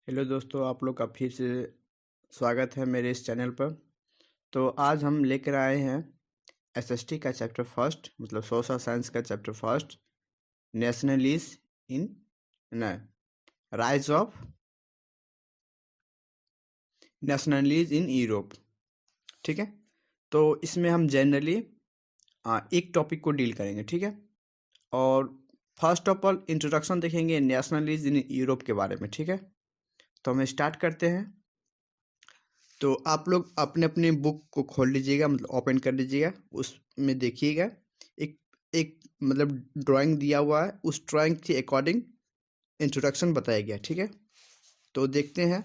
Hello दोस्तों, आप लोग का फिर से स्वागत है मेरे इस चैनल पर। तो आज हम लेकर आए हैं एसएसटी का चैप्टर फर्स्ट, मतलब सोशल साइंस का चैप्टर फर्स्ट, नेशनलिज्म इन न rise of nationalism in Europe. ठीक है, तो इसमें हम जनरली एक टॉपिक को डील करेंगे। ठीक है, और फर्स्ट ऑफ ऑल इंट्रोडक्शन देखेंगे नेशनलिज्म इन यूरोप के बारे में। ठीक है, तो हम स्टार्ट करते हैं। तो आप लोग अपने अपने बुक को खोल लीजिएगा, मतलब ओपन कर लीजिएगा, उसमें देखिएगा एक एक मतलब ड्राइंग दिया हुआ है, उस ड्राइंग के अकॉर्डिंग इंट्रोडक्शन बताया गया। ठीक है, तो देखते हैं।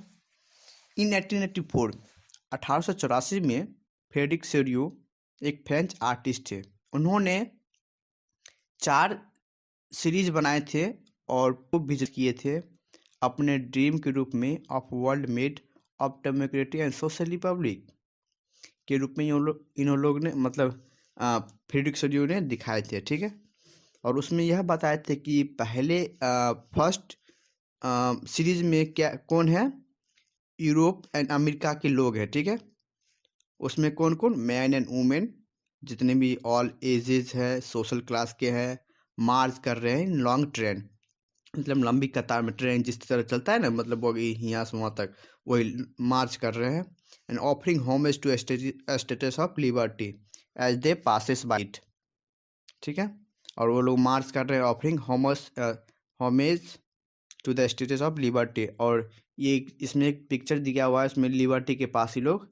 इन 1884 1884 में फ्रेडरिक सोरियो एक फ्रेंच आर्टिस्ट थे। उन्होंने 4 सीरीज बनाए थे और बुक विजिट किए थे अपने ड्रीम के रूप में of world made of democratic and social Republic के रूप में इन लोग ने मतलब फ्रेडरिक सोरियो ने दिखाए थे। ठीक है, और उसमें यह बताए थे कि पहले फर्स्ट सीरीज में क्या कौन है, यूरोप एंड अमेरिका के लोग हैं। ठीक है, उसमें कौन कौन, मैन एंड वुमेन, जितने भी ऑल एजेस है, सोशल क्लास के हैं, मार्च कर रहे हैं लॉन्ग ट्रेन, मतलब लंबी कतार में ट्रेन जिस तरह चलता है ना, मतलब वो यहाँ से वहाँ तक वही मार्च कर रहे हैं। And offering homage to statues of liberty as they passes by it. ठीक है, और वो लोग मार्च कर रहे हैं offering homage to the statues of liberty. और ये इसमें एक पिक्चर दिया हुआ है, इसमें लिबर्टी के पास ही लोग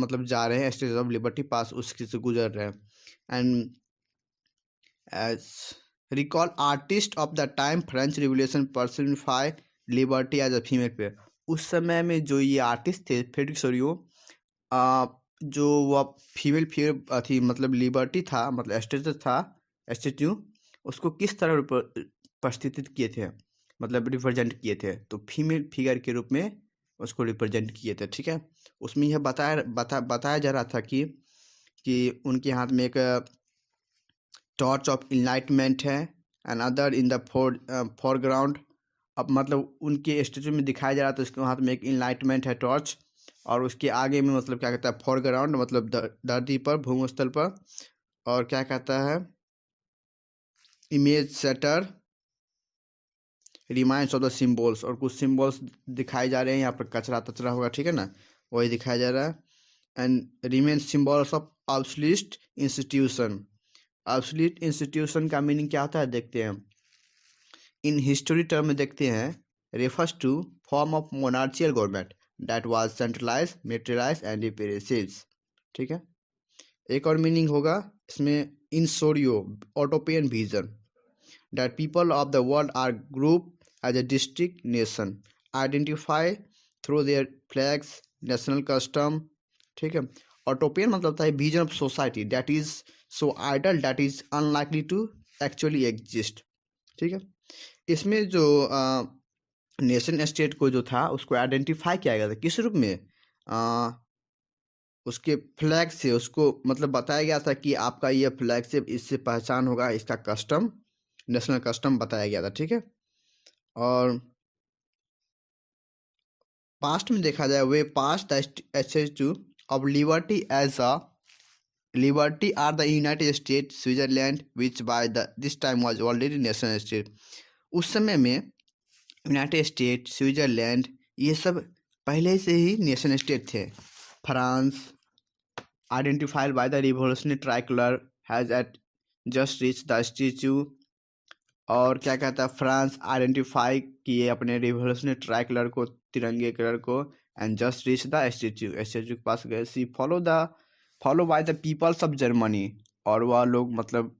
मतलब जा रहे हैं, स्टेटस ऑफ लिबर्टी पास उसके से गुजर रहे हैं। And as recall artist of the time French revolution personify liberty as a female पे। उस समय में जो ये आर्टिस्ट थे फ्रेडरिक सोरियो, जो वह फीमेल थी, मतलब लिबर्टी था, मतलब स्टेटस था, स्टेच्यू, उसको किस तरह प्रस्तुत किए थे, मतलब रिप्रेजेंट किए थे, तो फीमेल फिगर के रूप में उसको रिप्रेजेंट किए थे। ठीक है, उसमें यह बताया जा रहा था कि उनके हाथ में एक टॉर्च ऑफ इनलाइटमेंट है, and other in the foreground. अब मतलब उनके स्टेचू में दिखाया जा रहा था, उसके हाथ में एक इनलाइटमेंट है, टॉर्च, और उसके आगे में मतलब क्या कहता है, फोरग्राउंड, मतलब धरती पर, भूमस्थल पर, और क्या कहता है, image setter reminds of the symbols, और कुछ सिम्बल्स दिखाए जा रहे हैं। यहाँ पर कचरा तचरा होगा, ठीक है ना, वही दिखाया जा रहा है। And remain symbols of absolute institution. Absolute institution का मीनिंग क्या होता है, देखते हैं। इन हिस्टोरी टर्म में देखते हैं, refers to form of monarchial government that was centralise, materialise and repressive. ठीक है, एक और मीनिंग होगा इसमें, in Sorrieu utopian vision that people of the world are grouped as a distinct nation, identify through their flags, national custom। ठीक है, utopian मतलब था vision of society that is so ideal that is unlikely to actually exist. ठीक है, इसमें जो nation state को जो था उसको आइडेंटिफाई किया गया था किस रूप में, उसके फ्लैग से उसको मतलब बताया गया था कि आपका ये फ्लैग से इससे पहचान होगा, इसका कस्टम, नेशनल कस्टम बताया गया था। ठीक है, और पास्ट में देखा जाए, वे past the statue of liberty as a liberty are the United State Switzerland which by the this time was already national state. उस समय में यूनाइटेड स्टेट, स्विट्जरलैंड, ये सब पहले से ही नेशन स्टेट थे। France, identified by the revolutionary tricolour, has at just reach the statue. और क्या कहता है, फ्रांस आइडेंटिफाई किए अपने रिवोल्यूशनरी ट्राई कलर को, तिरंगे कलर को, and just reach the statue, statue के पास गए। See follow by the peoples of Germany, और वह लोग मतलब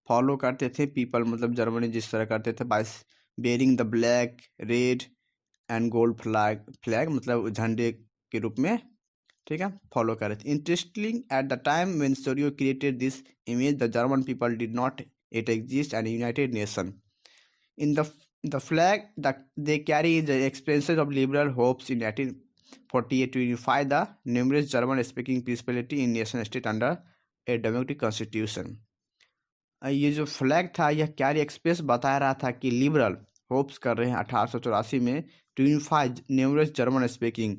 फॉलो करते थे, पीपल मतलब जर्मनी जिस तरह करते थे, by bearing the black, red and gold flag मतलब झंडे के रूप में। ठीक है, फॉलो कर रहे थे। Interesting, at the time when Sorio created this image the German people did not it exists and united nation in the flag that they carry the expressions of liberal hopes in 1848 to unify the numerous German speaking principality in nation state under a democratic constitution। ये जो flag था, यह क्या express बता रहा था कि liberal hopes कर रहे हैं 1884 में to unify numerous German speaking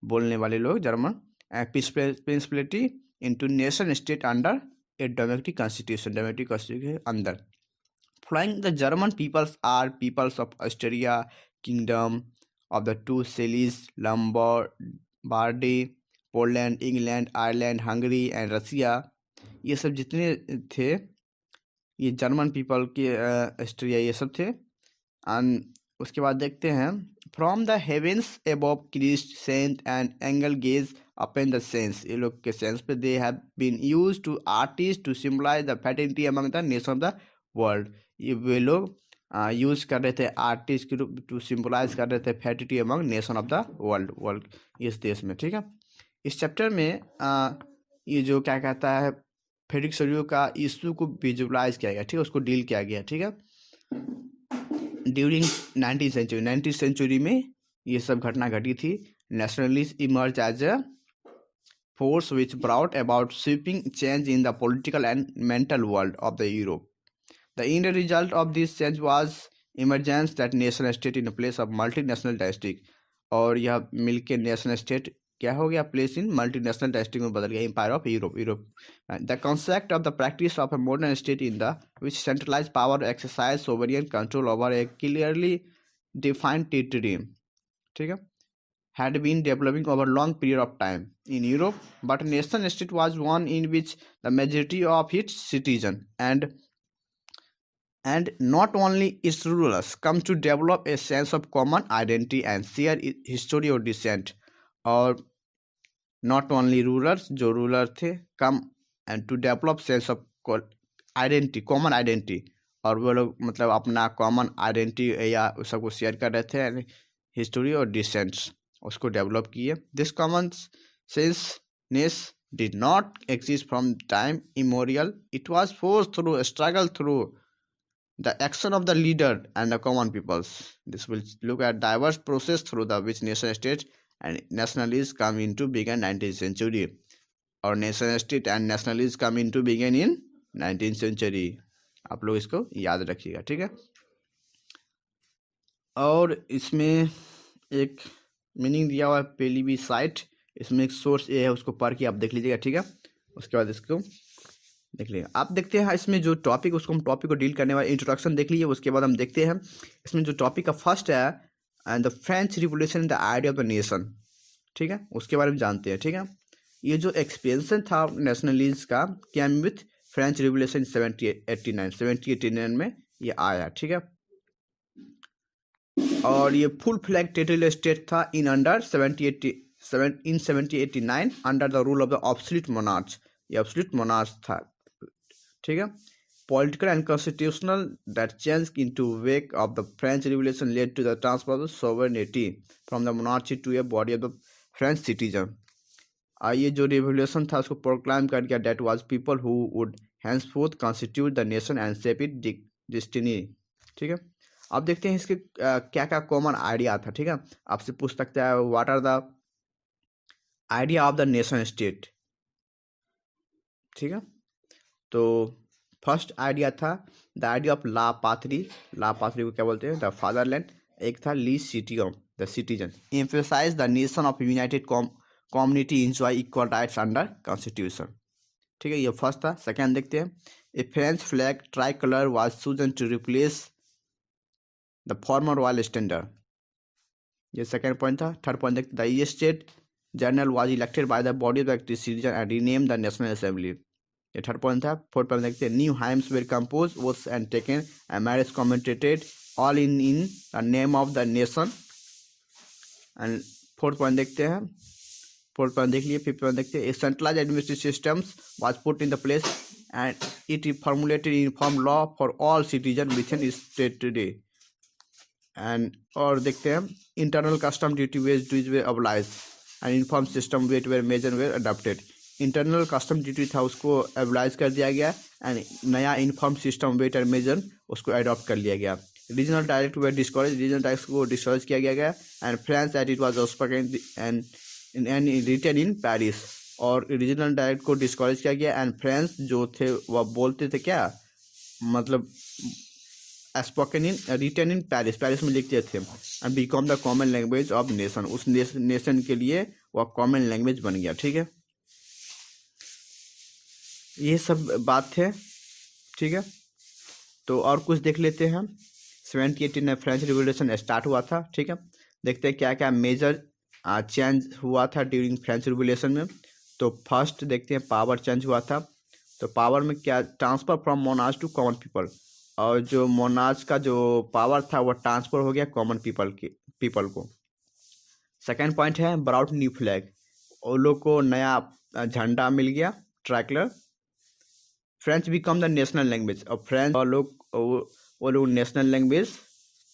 बोलने वाले लोग German principality into nation state under a domestic constitution के अंदर. Flying the German peoples are peoples of Austria kingdom of the two Sicilies, Lombardy, Poland, England, Ireland, Hungary and Russia. ये सब जितने थे ये जर्मन पीपल के Austria ये सब थे. एंड उसके बाद देखते हैं from the heavens above Christ saint and angel gaze upon the sense. ये लोग के सेंस पे they have been use to artist to symbolise the fraternity among the nation of the world. ये वे लोग यूज कर रहे थे आर्टिस्ट के रूप टू सिम्बलाइज कर रहे थे fraternity among nation of the world इस देश में. ठीक है, इस चैप्टर में ये जो क्या कहता है फ्रेडरिक सोरियो का इशू को विजुअलाइज किया गया. ठीक है, उसको डील किया गया. ठीक है, ड्यूरिंग 19th सेंचुरी में ये सब घटना घटी थी. Nationalist emerge as a force which brought about sweeping change in the political and mental world of the Europe. The end result of this change was emergence that nation state in place of multinational dynastic. और यह मिलके national state क्या हो गया, place in multinational dynasty में बदल गया, empire of Europe. The concept of the practice of a modern state in the which centralise power exercise sovereign control over a clearly defined territory. ठीक है, had been developing over a long period of time in Europe, but nation state was one in which the majority of its citizens and not only its rulers come to develop a sense of common identity and share history or descent. और not only rulers जो ruler थे come and to develop sense of identity, common identity, और वो लोग मतलब अपना common identity या सबको शेयर कर रहे थे, हिस्टोरी और डिसेंट्स उसको डेवलप किए. This common senseness did not exist from time immemorial. It was force through struggle through the action of the leader and the common peoples. This will look at diverse process through the which nation state and nationalism come into began 19th century. और nation state and nationalism come into began in 19th century. आप लोग इसको याद रखिएगा. ठीक है, और इसमें एक मीनिंग दिया हुआ है पहली भी साइट. इसमें एक सोर्स ए है, उसको पढ़ के आप देख लीजिएगा. ठीक है, उसके बाद इसको देख लीजिएगा. आप देखते हैं इसमें जो टॉपिक उसको हम टॉपिक को डील करने वाले इंट्रोडक्शन देख लीजिए. उसके बाद हम देखते हैं इसमें जो टॉपिक का फर्स्ट है and the French revolution the idea of the nation. ठीक है, उसके बारे में जानते हैं. ठीक है, ये जो एक्सपेंशन था नेशनलिज्म का केम विथ फ्रेंच रिवोल्यूशन 1789 में ये आया. ठीक है, और ये फुल फ्लैग टेरिटोरियल स्टेट था in under 1789 under the rule of the absolute monarch. ये ऑब्सोल्यूट मोनार्च था. ठीक है, political and constitutional that change into wake of the French revolution led to the transfer of sovereignty from the monarchy to a body of the French citizen. ये जो revolution था उसको proclaim कर दिया that was people who would henceforth constitute the nation and shape it destiny. ठीक है, अब देखते हैं इसके क्या क्या कॉमन आइडिया था. ठीक है, आपसे पूछ सकता है what are the idea of the nation state. ठीक है, तो फर्स्ट आइडिया था the idea of la patrie. La patrie को क्या बोलते हैं, द फादरलैंड. एक था le city of the citizen. Emphasise the nation of united community enjoy equal rights under constitution. ठीक है, ये फर्स्ट था. सेकेंड देखते हैं a French flag tricolour was chosen to replace the former royal standard. ये second point था. Third point देखते the state general was elected by the body of the citizen and rename the national assembly. ये third point था. Fourth point देखते हैं new hymns were compose votes and taken and marriage commentated all in the name of the nation. And fourth point देखते हैं. Fourth point देख लिए. Fifth point देखते हैं a centralize administrative systems was put in the place and it formulated uniform law for all citizen with in state today. And और देखते हैं internal custom duty wage dues were abolished and uniform system weight were measure were adopted. Internal custom duty था उसको abolish कर दिया गया and नया uniform system weight and measure उसको अडॉप्ट कर लिया गया. Regional dialect were discourage. Regional dialect को डिस्करेज किया गया and France at it was spoken and written in Paris. और रीजनल डायरेक्ट को डिस्करेज किया गया एंड फ्रेंच जो थे वह बोलते थे क्या, मतलब spoken in written in Paris, Paris में लिखते थे, and become the common language of nation, उस नेशन के लिए वह कॉमन लैंग्वेज बन गया। ठीक है, ये सब बात थे। ठीक है, तो और कुछ देख लेते हैं। 1780 में फ्रेंच रिवोल्यूशन स्टार्ट हुआ था। ठीक है, देखते हैं क्या क्या मेजर चेंज हुआ था ड्यूरिंग फ्रेंच रिवोल्यूशन में। तो फर्स्ट देखते हैं पावर चेंज हुआ था। तो पावर में क्या, transfer from monarch to common people, और जो मोनार्च का जो पावर था वो ट्रांसफर हो गया कॉमन पीपल को। सेकेंड पॉइंट है ब्राउट न्यू फ्लैग, वो लोग को नया झंडा मिल गया, tricolour. French become the national language, और फ्रेंच और वो लोग नेशनल लैंग्वेज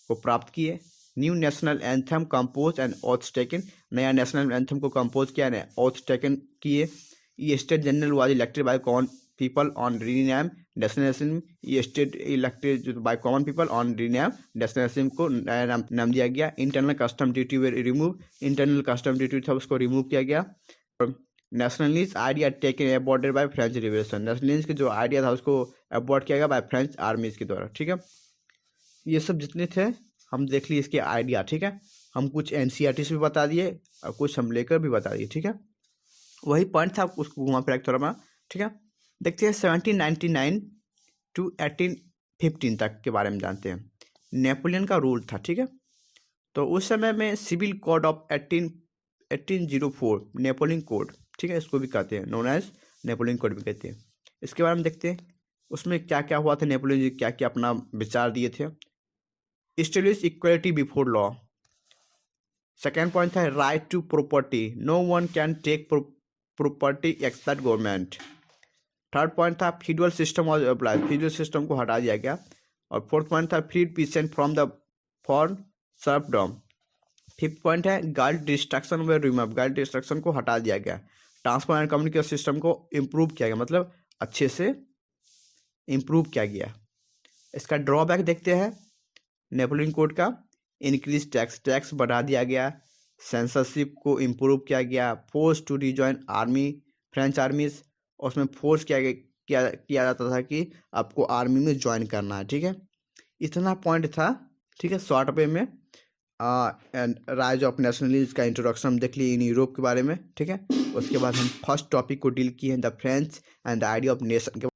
को प्राप्त किए। New national anthem compose and oath taken, नया नेशनल एंथम को कंपोज किया है, ऑथ टेकन किए। ये state general was elected by common people on rename destination, ये state elected by common people on rename destination को नया नाम दिया गया। Internal custom duty were remove, internal custom duty था उसको रिमूव किया गया। Nationalist idea taken aborted by French revolution, nationalist के जो आइडिया था उसको अबॉर्ड किया गया बाय फ्रेंच आर्मीज के द्वारा। ठीक है, ये सब जितने थे हम देख लिए इसके आइडिया। ठीक है, हम कुछ एनसीईआरटी से भी बता दिए और कुछ हम लेकर भी बता दिए। ठीक है, वही पॉइंट था, उसको घुमा फिरा थोड़ा मैं। ठीक है, देखते हैं 1799 टू 1815 तक के बारे में जानते हैं। नेपोलियन का रूल था। ठीक है, तो उस समय में civil code of 1804 Napoleon code, ठीक है, इसको भी कहते हैं, नोन एज नेपोलियन कोड भी कहते हैं। इसके बारे में देखते हैं उसमें क्या क्या हुआ था, नेपोलियन जी क्या क्या अपना विचार दिए थे। Establish equality before law, second point था right to property, no one can take property except government. Third point था feudal system was applied, feudal system को हटा दिया गया। और फोर्थ पॉइंट था freed peasant from the for serfdom. Fifth point है guild restriction were remove, guild restriction को हटा दिया गया। ट्रांसपोर्ट एंड कम्युनिकेशन सिस्टम को इम्प्रूव किया गया, मतलब अच्छे से इम्प्रूव किया गया। इसका ड्रॉबैक देखते हैं नेपोलियन कोड का, इंक्रीज टैक्स, टैक्स बढ़ा दिया गया। सेंसरशिप को इम्प्रूव किया गया। Force to rejoin army, French armies, उसमें फोर्स किया जाता था कि आपको आर्मी में ज्वाइन करना है। ठीक है, इतना पॉइंट था। ठीक है, शॉर्ट वे में राइज ऑफ नेशनलिज्म का इंट्रोडक्शन देख लिए इन यूरोप के बारे में। ठीक है, उसके बाद हम फर्स्ट टॉपिक को डील किए हैं the French and the idea of nation के